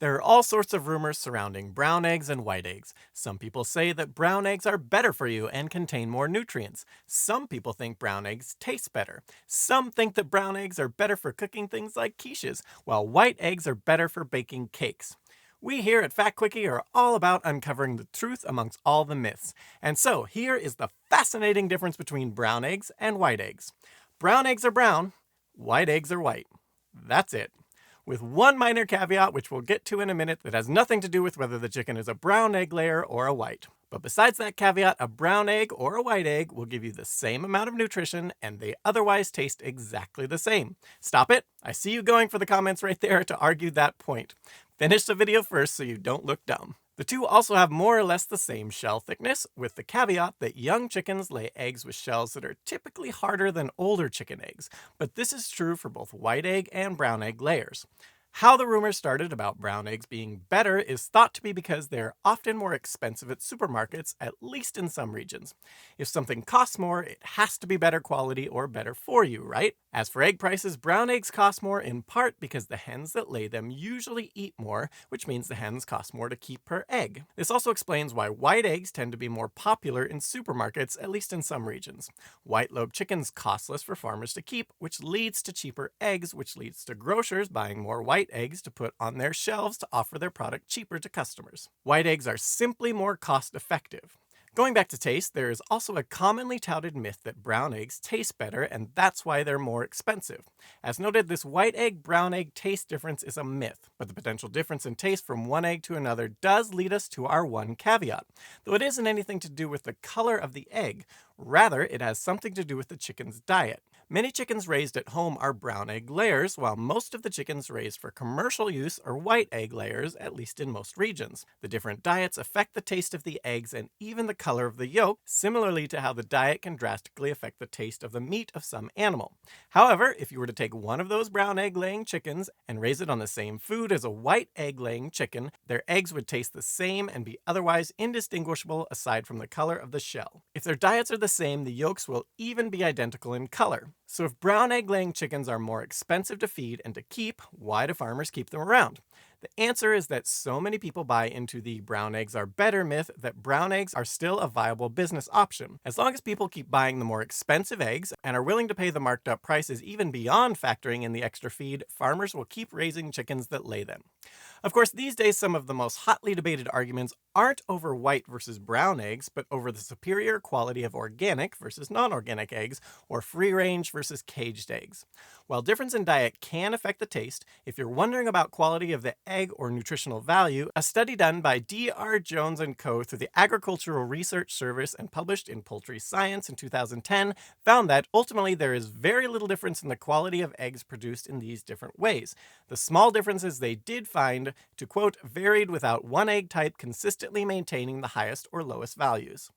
There are all sorts of rumors surrounding brown eggs and white eggs. Some people say that brown eggs are better for you and contain more nutrients. Some people think brown eggs taste better. Some think that brown eggs are better for cooking things like quiches, while white eggs are better for baking cakes. We here at Fact Quickie are all about uncovering the truth amongst all the myths. And so here is the fascinating difference between brown eggs and white eggs. Brown eggs are brown, white eggs are white. That's it. With one minor caveat, which we'll get to in a minute, that has nothing to do with whether the chicken is a brown egg layer or a white. But besides that caveat, a brown egg or a white egg will give you the same amount of nutrition and they otherwise taste exactly the same. Stop it. I see you going for the comments right there to argue that point. Finish the video first so you don't look dumb. The two also have more or less the same shell thickness, with the caveat that young chickens lay eggs with shells that are typically harder than older chicken eggs, but this is true for both white egg and brown egg layers. How the rumor started about brown eggs being better is thought to be because they're often more expensive at supermarkets, at least in some regions. If something costs more, it has to be better quality or better for you, right? As for egg prices, brown eggs cost more in part because the hens that lay them usually eat more, which means the hens cost more to keep per egg. This also explains why white eggs tend to be more popular in supermarkets, at least in some regions. White-lobe chickens cost less for farmers to keep, which leads to cheaper eggs, which leads to grocers buying more white eggs to put on their shelves to offer their product cheaper to customers. White eggs are simply more cost-effective. Going back to taste, there is also a commonly touted myth that brown eggs taste better, and that's why they're more expensive. As noted, this white egg-brown egg taste difference is a myth, but the potential difference in taste from one egg to another does lead us to our one caveat, though it isn't anything to do with the color of the egg. Rather, it has something to do with the chicken's diet. Many chickens raised at home are brown egg layers, while most of the chickens raised for commercial use are white egg layers, at least in most regions. The different diets affect the taste of the eggs and even the color of the yolk, similarly to how the diet can drastically affect the taste of the meat of some animal. However, if you were to take one of those brown egg laying chickens and raise it on the same food as a white egg laying chicken, their eggs would taste the same and be otherwise indistinguishable aside from the color of the shell. If their diets are the same, the yolks will even be identical in color. So if brown egg laying chickens are more expensive to feed and to keep, why do farmers keep them around? The answer is that so many people buy into the brown eggs are better myth that brown eggs are still a viable business option. As long as people keep buying the more expensive eggs and are willing to pay the marked up prices even beyond factoring in the extra feed, farmers will keep raising chickens that lay them. Of course, these days some of the most hotly debated arguments aren't over white versus brown eggs, but over the superior quality of organic versus non-organic eggs, or free-range versus caged eggs. While difference in diet can affect the taste, if you're wondering about quality of the egg or nutritional value, a study done by D.R. Jones and Co. through the Agricultural Research Service and published in Poultry Science in 2010 found that ultimately there is very little difference in the quality of eggs produced in these different ways. The small differences they did find, to quote, varied without one egg type consistently maintaining the highest or lowest values.